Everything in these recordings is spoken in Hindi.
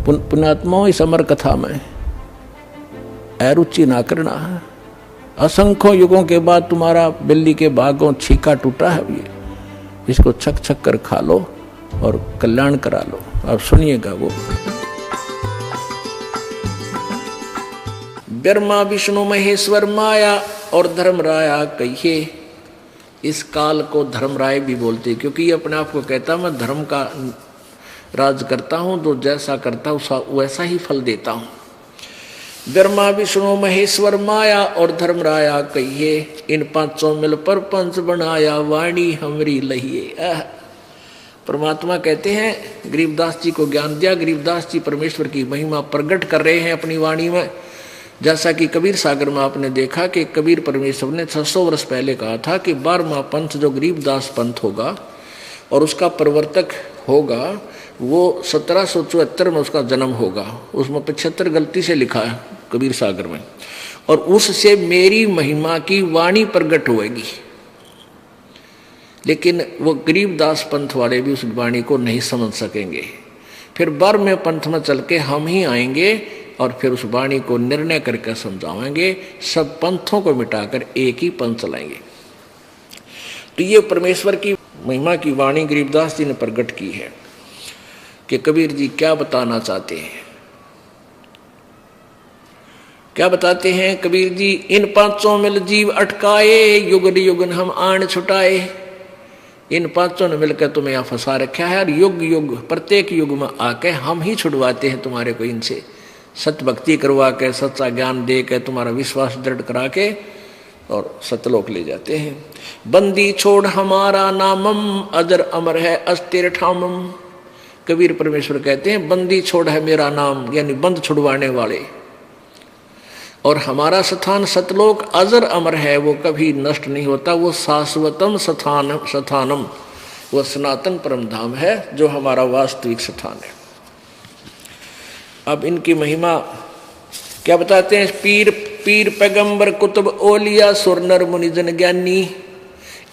पुण्यात्माओं, इस अमर कथा में अरुचि ना करना है। असंख्यों युगों के बाद तुम्हारा बिल्ली के भागों छीका टूटा है, ये इसको छक छक कर खा लो और कल्याण करा लो। आप सुनिएगा वो। ब्रह्मा विष्णु महेश्वर माया और धर्मराया कहिए। इस काल को धर्मराय भी बोलते, क्योंकि ये अपने आप को कहता मैं धर्म का राज करता हूं, तो जैसा करता हूं वैसा ही फल देता हूं। ब्रह्मा विष्णु महेश्वर माया और धर्मराया कहिए, इन पांचों मिल पर पंच बनाया, वाणी हमरी लहिए। परमात्मा कहते हैं, गरीबदास जी को ज्ञान दिया। गरीबदास जी परमेश्वर की महिमा प्रकट कर रहे हैं अपनी वाणी में। जैसा कि कबीर सागर में आपने देखा कि कबीर परमेश्वर ने 600 वर्ष पहले कहा था कि 12वां पंथ जो गरीबदास पंथ होगा और उसका प्रवर्तक होगा, वो 1774 में उसका जन्म होगा। उसमें 75 गलती से लिखा है कबीर सागर में। और उससे मेरी महिमा की वाणी प्रकट होगी। लेकिन वो गरीबदास पंथ वाले भी उस वाणी को नहीं समझ सकेंगे। फिर 12वें पंथ में चल के हम ही आएंगे और फिर उस वाणी को निर्णय करके समझाएंगे। सब पंथों को मिटाकर एक ही पंथ चलाएंगे। तो ये परमेश्वर की महिमा की वाणी गरीबदास जी ने प्रकट की है कि कबीर जी क्या बताना चाहते हैं। क्या बताते हैं कबीर जी, इन पांचों मिल जीव अटकाए, युगन युगन हम आन छुटाए। इन पांचों ने मिलकर तुम्हें यहाँ फंसा रखा है और युग युग प्रत्येक युग में आके हम ही छुड़वाते हैं तुम्हारे को इनसे। सत्य भक्ति करवा के, सच्चा ज्ञान दे के, तुम्हारा विश्वास दृढ़ करा के और सतलोक ले जाते हैं। बंदी छोड़ हमारा नामम, अजर अमर है अस्थिर ठामम। कबीर परमेश्वर कहते हैं, बंदी छोड़ है मेरा नाम, यानी बंद छुड़वाने वाले। और हमारा स्थान सतलोक अजर अमर है, वो कभी नष्ट नहीं होता। वो शाश्वतम स्थानम, वो सनातन परम धाम है जो हमारा वास्तविक स्थान है। अब इनकी महिमा क्या बताते हैं। पीर पीर पैगंबर कुतुब ओलिया, सुर नर मुनिजन ज्ञानी,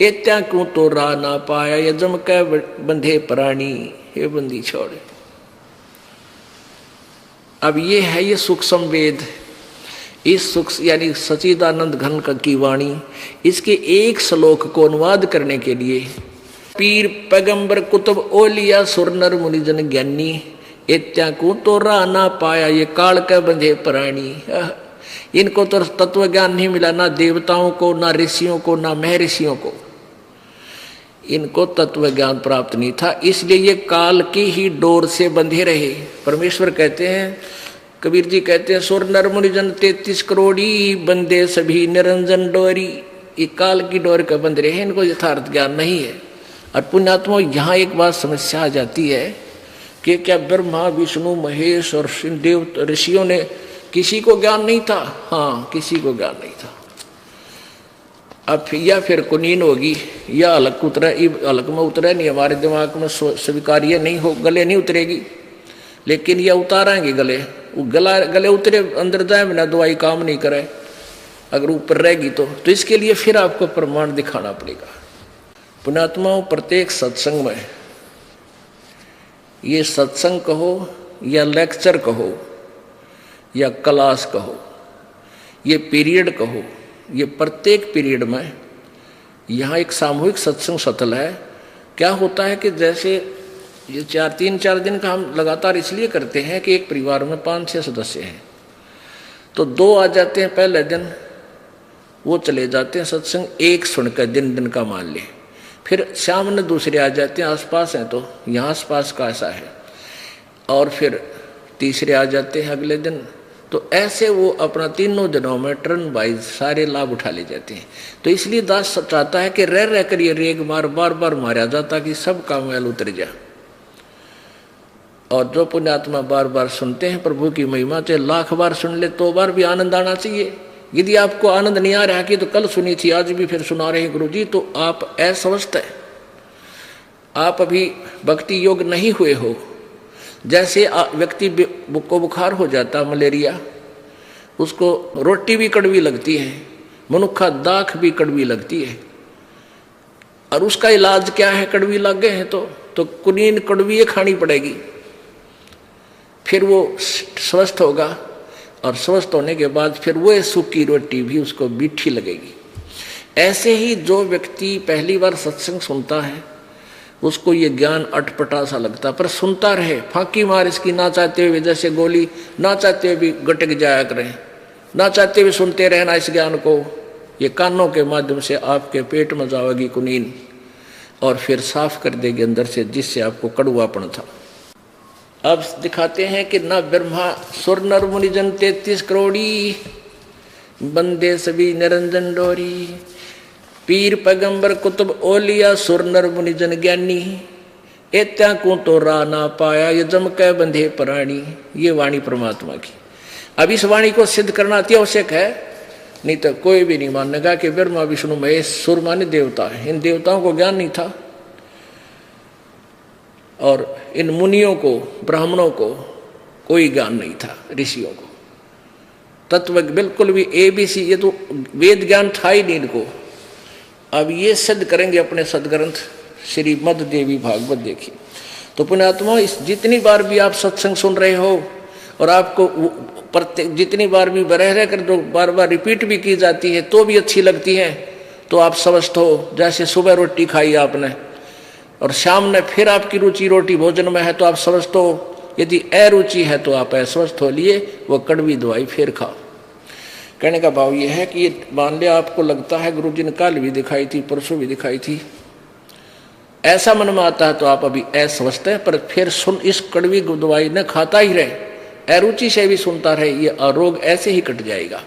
एत्या क्यों तो राह ना पाया, यजम कै बंधे प्राणी। हे बंदी छोड़। अब ये है ये सूक्ष्म वेद। इस सूक्ष्म यानी सच्चिदानंद घन की वाणी, इसके एक श्लोक को अनुवाद करने के लिए पीर पैगंबर कुतुब ओलिया, सुर नर मुनिजन ज्ञानी, इत्याकू तो राह ना पाया, ये काल के बंधे प्राणी। इनको तो तत्व ज्ञान नहीं मिला, ना देवताओं को, ना ऋषियों को, ना महर्षियों को। इनको तत्व ज्ञान प्राप्त नहीं था, इसलिए ये काल की ही डोर से बंधे रहे। परमेश्वर कहते हैं, कबीर जी कहते हैं, सुर नर मुनिजन 33 करोड़ी, बंदे सभी निरंजन डोरी। ये काल की डोर का बंद रहे, इनको यथार्थ ज्ञान नहीं है। और पुण्यात्मा, यहाँ एक बात समस्या आ जाती है कि क्या ब्रह्मा विष्णु महेश और देव ऋषियों ने किसी को ज्ञान नहीं था? हाँ, किसी को ज्ञान नहीं था। अब या फिर कुनीन होगी या अलग उतरा, अलग में उतरे नहीं, हमारे दिमाग में स्वीकार्य नहीं हो, गले नहीं उतरेगी। लेकिन यह उतारेंगे गले, वो गले उतरे अंदर जाए बिना दवाई काम नहीं करे, अगर ऊपर रहेगी तो इसके लिए फिर आपको प्रमाण दिखाना पड़ेगा। पुण्यात्माओं, प्रत्येक सत्संग में, ये सत्संग कहो या लेक्चर कहो या क्लास कहो, ये पीरियड कहो, ये प्रत्येक पीरियड में यहाँ एक सामूहिक सत्संग सतल है। क्या होता है कि जैसे ये 3-4 दिन का हम लगातार इसलिए करते हैं कि एक परिवार में 5-6 सदस्य हैं, तो 2 आ जाते हैं पहले दिन, वो चले जाते हैं सत्संग एक सुनकर, दिन का मान ले। फिर शाम में दूसरे आ जाते हैं, आसपास हैं तो यहाँ आसपास का ऐसा है, और फिर तीसरे आ जाते हैं अगले दिन। तो ऐसे वो अपना 3 दिनों में टर्न वाइज सारे लाभ उठा ले जाते हैं। तो इसलिए दास चाहता है कि रह कर ये रेग मार बार बार मारा जा, ताकि सब का मैल उतर जाए। और जो पुण्यात्मा बार बार सुनते हैं प्रभु की महिमा, चाहे 1,00,000 बार सुन ले तो बार भी आनंद आना चाहिए। यदि आपको आनंद नहीं आ रहा कि तो कल सुनी थी आज भी फिर सुना रहे हैं गुरु जी, तो आप अस्वस्थ है, आप अभी भक्ति योग नहीं हुए हो। जैसे व्यक्ति को बुखार हो जाता, मलेरिया, उसको रोटी भी कड़वी लगती है, मनुखा दाख भी कड़वी लगती है, और उसका इलाज क्या है? कड़वी लग गए हैं तो कुनीन कड़वी खानी पड़ेगी। फिर वो स्वस्थ होगा, और स्वस्थ होने के बाद फिर वो सूखी रोटी भी उसको मीठी लगेगी। ऐसे ही जो व्यक्ति पहली बार सत्संग सुनता है उसको ये ज्ञान अटपटा सा लगता, पर सुनता रहे, फांकी मार इसकी, ना चाहते हुए जैसे गोली, ना चाहते हुए भी गटक जाया करें, ना चाहते हुए सुनते रहना इस ज्ञान को। ये कानों के माध्यम से आपके पेट में जाएगी कुनीन, और फिर साफ कर देगी अंदर से, जिससे आपको कड़ुआपन था। अब दिखाते हैं कि ना ब्रह्मा सुर नर मुनि जन 33 करोड़ी, बंदे सभी निरंजन डोरी, पीर पैगंबर कुतुब ओलिया सुर नर मुनि जन ज्ञानी, एत्या को तो रा ना पाया ये जम कै बंधे प्राणी। ये वाणी परमात्मा की। अब इस वाणी को सिद्ध करना अति आवश्यक है, नहीं तो कोई भी नहीं मानेगा कि ब्रह्मा विष्णु महेश सुर माने देवता है। इन देवताओं को ज्ञान नहीं था, और इन मुनियों को, ब्राह्मणों को कोई ज्ञान नहीं था, ऋषियों को तत्व बिल्कुल भी ABC, ये तो वेद ज्ञान था ही नहीं इनको। अब ये सिद्ध करेंगे अपने सदग्रंथ श्रीमद् देवी भागवत। देखिए तो पुण्यात्मा, इस जितनी बार भी आप सत्संग सुन रहे हो और आपको प्रत्येक जितनी बार भी रह कर जो बार बार रिपीट भी की जाती है तो भी अच्छी लगती है, तो आप स्वस्थ हो। जैसे सुबह रोटी खाई आपने और शाम में फिर आपकी रुचि रोटी भोजन में है तो आप स्वस्थ हो, यदि अरुचि है तो आप अस्वस्थ हो लिए वो कड़वी दवाई फिर खाओ। कहने का भाव ये है कि ये मान लिया आपको लगता है गुरु जी ने कल भी दिखाई थी, परसों भी दिखाई थी, ऐसा मन में आता है तो आप अभी अस्वस्थ है, पर फिर सुन इस कड़वी दवाई न खाता ही रहे, अरुचि से भी सुनता रहे, ये रोग ऐसे ही कट जाएगा।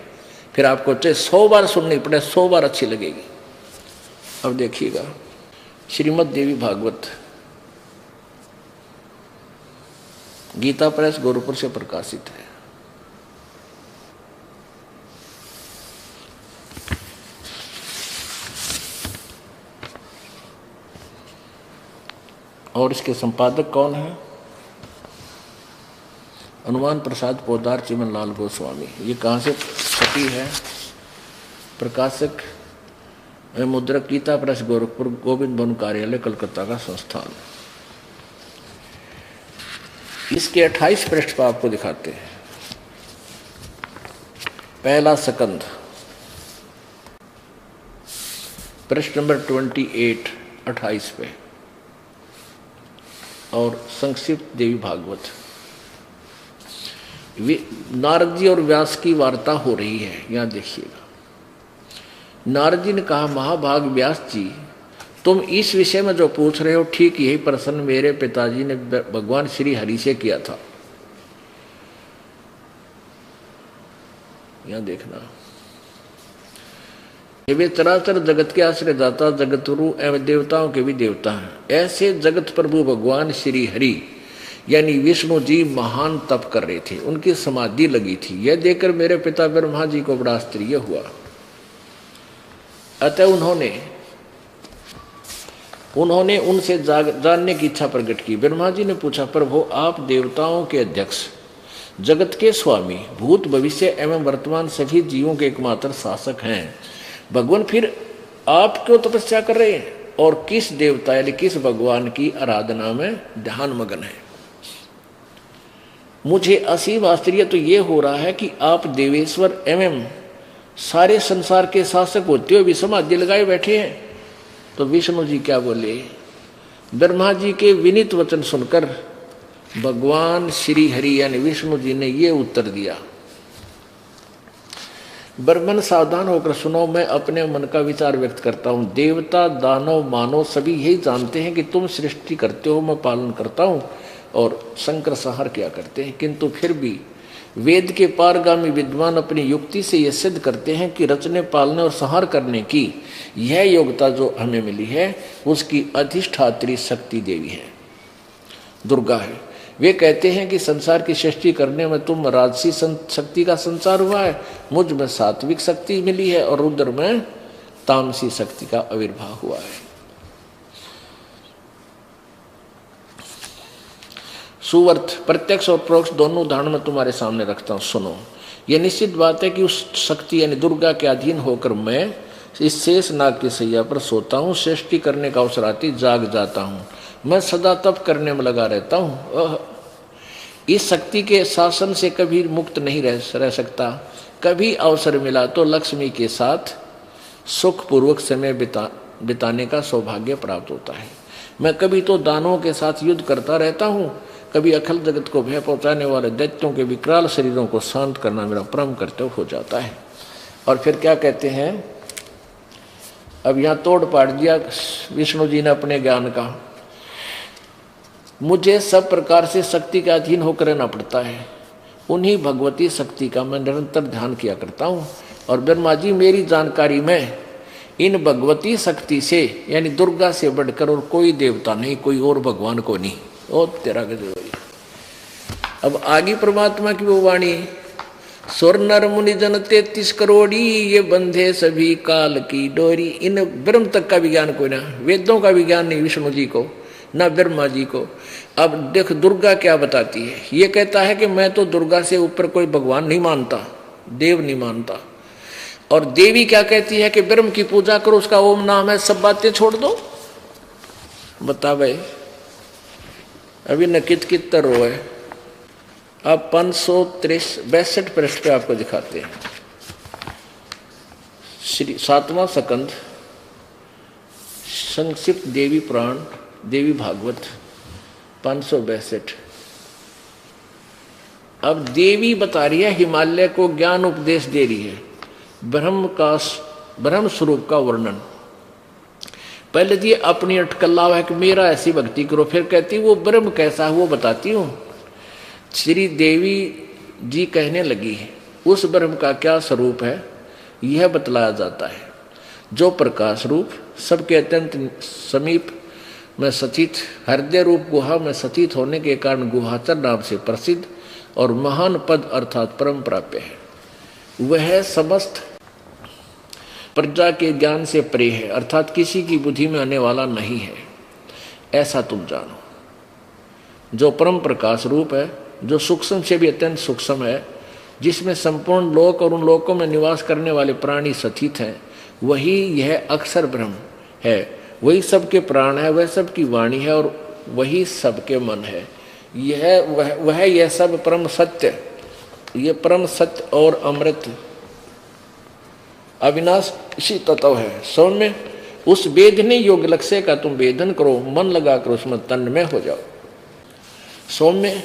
फिर आपको चाहे 100 बार सुननी पड़े, 100 बार अच्छी लगेगी। अब देखिएगा श्रीमद् देवी भागवत, गीता प्रेस गोरखपुर से प्रकाशित है। और इसके संपादक कौन है? हनुमान प्रसाद पोदार चिमन लाल गोस्वामी। ये कहाँ से छपी है? प्रकाशक मुद्रक गीता प्रेस गोरखपुर, गोविंद भवन कार्यालय कलकत्ता का संस्थान। इसके 28 पृष्ठ पर आपको दिखाते हैं। पहला सकंद, पृष्ठ नंबर 28, 28 पे, और संक्षिप्त देवी भागवत। नारद जी और व्यास की वार्ता हो रही है, यहां देखिएगा। नारद जी ने कहा, महाभाग व्यास जी, तुम इस विषय में जो पूछ रहे हो ठीक यही प्रश्न मेरे पिताजी ने भगवान श्री हरि से किया था। यहां देखना, वे चराचर जगत के आश्रयदाता, जगतगुरु एवं देवताओं के भी देवता हैं। ऐसे जगत प्रभु भगवान श्री हरि यानी विष्णु जी महान तप कर रहे थे, उनकी समाधि लगी थी। यह देखकर मेरे पिता ब्रह्मा जी को बड़ा आश्चर्य हुआ। अतः उन्होंने उनसे जानने की इच्छा प्रकट की। ब्रह्मा जी ने पूछा, प्रभु आप देवताओं के अध्यक्ष, जगत के स्वामी, भूत भविष्य एवं वर्तमान सभी जीवों के एकमात्र शासक हैं, भगवान फिर आप क्यों तपस्या कर रहे हैं और किस देवता यानी किस भगवान की आराधना में ध्यान मगन है? मुझे असीम आश्चर्य तो ये हो रहा है कि आप देवेश्वर एवं सारे संसार के शासक होते हुए भी समाधि लगाए बैठे हैं। तो विष्णु जी क्या बोले? ब्रह्मा जी के विनीत वचन सुनकर भगवान श्री हरि यानी विष्णु जी ने ये उत्तर दिया, ब्रह्मन सावधान होकर सुनो, मैं अपने मन का विचार व्यक्त करता हूँ। देवता, दानव, मानव सभी यही जानते हैं कि तुम सृष्टि करते हो, मैं पालन करता हूँ, और शंकर संहार किया करते हैं। किंतु फिर भी वेद के पारगामी विद्वान अपनी युक्ति से यह सिद्ध करते हैं कि रचने, पालने और संहार करने की यह योग्यता जो हमें मिली है उसकी अधिष्ठात्री शक्ति देवी है, दुर्गा है। वे कहते हैं कि संसार की सृष्टि करने में तुम राजसी शक्ति का संचार हुआ है, मुझ में सात्विक शक्ति मिली है और रुद्र में तामसी शक्ति का आविर्भाव हुआ है। सुवर्थ, प्रत्यक्ष और परोक्ष दोनों उदाहरण में तुम्हारे सामने रखता हूं, सुनो। यह निश्चित बात है कि उस शक्ति यानी दुर्गा के अधीन होकर मैं इस शेष नाग की सैया पर सोता हूँ, सृष्टि करने का अवसर आती जाग जाता हूँ, मैं सदा तप करने में लगा रहता हूँ। इस शक्ति के शासन से कभी मुक्त नहीं रह सकता। कभी अवसर मिला तो लक्ष्मी के साथ सुखपूर्वक समय बिताने का सौभाग्य प्राप्त होता है। मैं कभी तो दानवों के साथ युद्ध करता रहता हूँ, कभी अखिल जगत को भय पहुँचाने वाले दैत्यों के विकराल शरीरों को शांत करना मेरा परम कर्तव्य हो जाता है। और फिर क्या कहते हैं, अब यहाँ तोड़ पाड़ दिया विष्णु जी ने अपने ज्ञान का। मुझे सब प्रकार से शक्ति के अधीन होकर रहना पड़ता है, उन्हीं भगवती शक्ति का मैं निरंतर ध्यान किया करता हूँ। और ब्रह्मा जी मेरी जानकारी में इन भगवती शक्ति से यानी दुर्गा से बढ़कर और कोई देवता नहीं, कोई और भगवान को नहीं। ओ तेरा गजब। अब आगे परमात्मा की वो वाणी, स्वर नर मुनि जन 33 करोड़ी, ये बंधे सभी काल की डोरी। इन ब्रह्म तक का विज्ञान कोई ना, वेदों का विज्ञान नहीं विष्णु जी को, ना ब्रह्मा जी को। अब देख दुर्गा क्या बताती है, ये कहता है कि मैं तो दुर्गा से ऊपर कोई भगवान नहीं मानता, देव नहीं मानता। और देवी क्या कहती है कि ब्रह्म की पूजा करो, उसका ओम नाम है, सब बातें छोड़ दो। बता भाई, अभी न कित रो है। अब 562 पृष्ठ पे आपको दिखाते हैं श्री 7वां स्कंद संक्षिप्त देवी पुराण देवी भागवत 562। अब देवी बता रही है, हिमालय को ज्ञान उपदेश दे रही है, ब्रह्म स्वरूप का वर्णन। पहले दिए अपनी अटकल्ला है कि मेरा ऐसी भक्ति करो, फिर कहती वो ब्रह्म कैसा है वो बताती हूँ। श्री देवी जी कहने लगी है उस ब्रह्म का क्या स्वरूप है यह बतलाया जाता है, जो प्रकाश रूप सबके अत्यंत समीप में सचित हृदय रूप गुहा में सचित होने के कारण गुहाचर नाम से प्रसिद्ध और महान पद अर्थात परम प्राप्य है। वह समस्त प्रजा के ज्ञान से परे है, अर्थात किसी की बुद्धि में आने वाला नहीं है, ऐसा तुम जानो। जो परम प्रकाश रूप है, जो सूक्ष्म से भी अत्यंत सूक्ष्म है, जिसमें संपूर्ण लोक और उन लोकों में निवास करने वाले प्राणी सचित हैं, वही यह अक्षर ब्रह्म है। वही सबके प्राण है, वह सबकी वाणी है और वही सबके मन है। यह सब परम सत्य, ये परम सत्य और अमृत अविनाशी तत्व है। सौम्य उस वेदने योग्य लक्ष्य का तुम वेदन करो, मन लगाकर उसमें तन्मय हो जाओ। सौम्य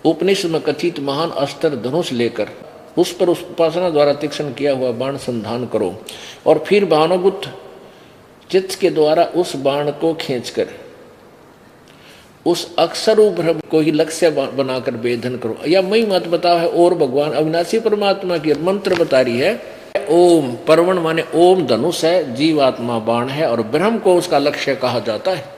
उपनिषद में कथित महान अस्त्र धनुष लेकर उस पर उस उपासना द्वारा तीक्ष्ण किया हुआ बाण संधान करो और फिर भानुगुप्त चित्त के द्वारा उस बाण को खींचकर उस अक्षर ब्रह्म को ही लक्ष्य बनाकर वेदन करो। या मई मत बताओ है और भगवान अविनाशी परमात्मा की मंत्र बता रही है। ओम परवण माने ओम धनुष है, जीवात्मा बाण है और ब्रह्म को उसका लक्ष्य कहा जाता है।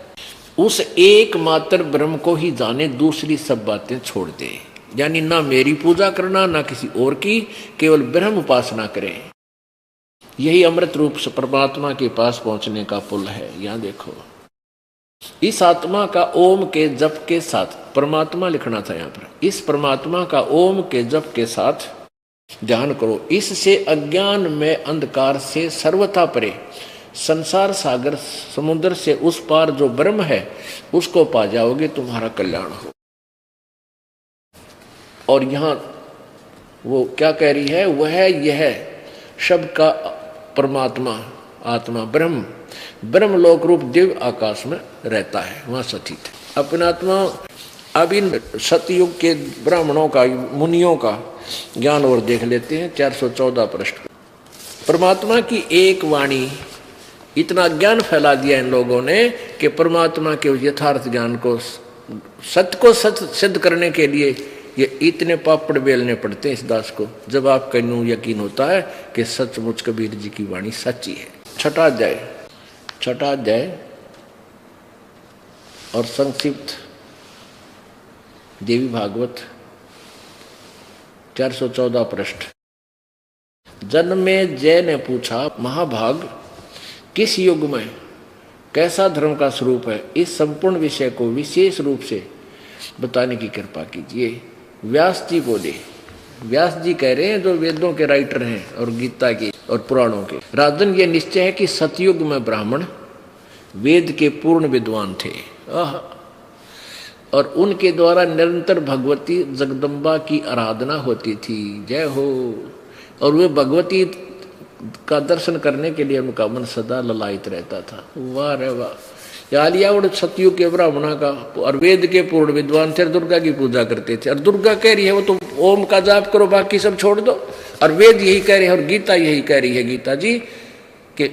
उस एकमात्र ब्रह्म को ही जाने, दूसरी सब बातें छोड़ दे। यानी ना मेरी पूजा करना ना किसी और की, केवल ब्रह्म उपासना करें। यही अमृत रूप से परमात्मा के पास पहुंचने का पुल है। यहां देखो, इस आत्मा का ओम के जप के साथ परमात्मा लिखना था यहाँ पर। इस परमात्मा का ओम के जप के साथ ध्यान करो। इससे अज्ञान में अंधकार से सर्वथा परे संसार सागर समुद्र से उस पार जो ब्रह्म है उसको पा जाओगे, तुम्हारा कल्याण हो। और यहां वो क्या कह रही है, वह यह शब्द का परमात्मा आत्मा ब्रह्म लोक रूप दिव्य आकाश में रहता है, वहां सचित है अपना आत्मा। अब इन सतयुग के ब्राह्मणों का मुनियों का ज्ञान और देख लेते हैं 414 पृष्ठ। परमात्मा की एक वाणी, इतना ज्ञान फैला दिया इन लोगों ने कि परमात्मा के यथार्थ ज्ञान को सत्य को सत्य सिद्ध करने के लिए ये इतने पापड़ बेलने पड़ते हैं इस दास को, जब आपका यकीन होता है कि सचमुच कबीर जी की वाणी सच्ची है। छठा अध्याय और संक्षिप्त देवी भागवत 414 पृष्ठ। जन्मेजय ने पूछा, महाभाग किस युग में कैसा धर्म का स्वरूप है, इस संपूर्ण विषय को विशेष रूप से बताने की कृपा कीजिए। व्यास जी बोले, व्यास जी कह रहे हैं जो वेदों के राइटर हैं और गीता के और पुराणों के। राजन ये निश्चय है कि सतयुग में ब्राह्मण वेद के पूर्ण विद्वान थे। और उनके द्वारा निरंतर भगवती जगदम्बा की आराधना होती थी। जय हो। और वे भगवती का दर्शन करने के लिए उनका मन सदा ललायित रहता था। वाह रे वाह। आलियावड़ सतयुग के ब्राह्मणा का और वेद के पूर्ण विद्वान थे, दुर्गा की पूजा करते थे। और दुर्गा कह रही है वो तो ओम का जाप करो, बाकी सब छोड़ दो। और वेद यही कह रहे हैं और गीता यही कह रही है, गीता जी कि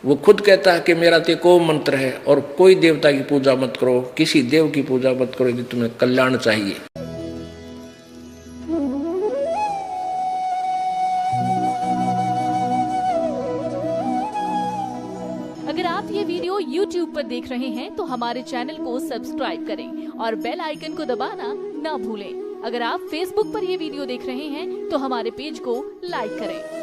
वो खुद कहता है कि मेरा तो एक ओम मंत्र है और कोई देवता की पूजा मत करो, किसी देव की पूजा मत करो यदि तुम्हें कल्याण चाहिए। अगर आप ये वीडियो YouTube पर देख रहे हैं तो हमारे चैनल को सब्सक्राइब करें और बेल आइकन को दबाना ना भूलें। अगर आप Facebook पर ये वीडियो देख रहे हैं तो हमारे पेज को लाइक करें।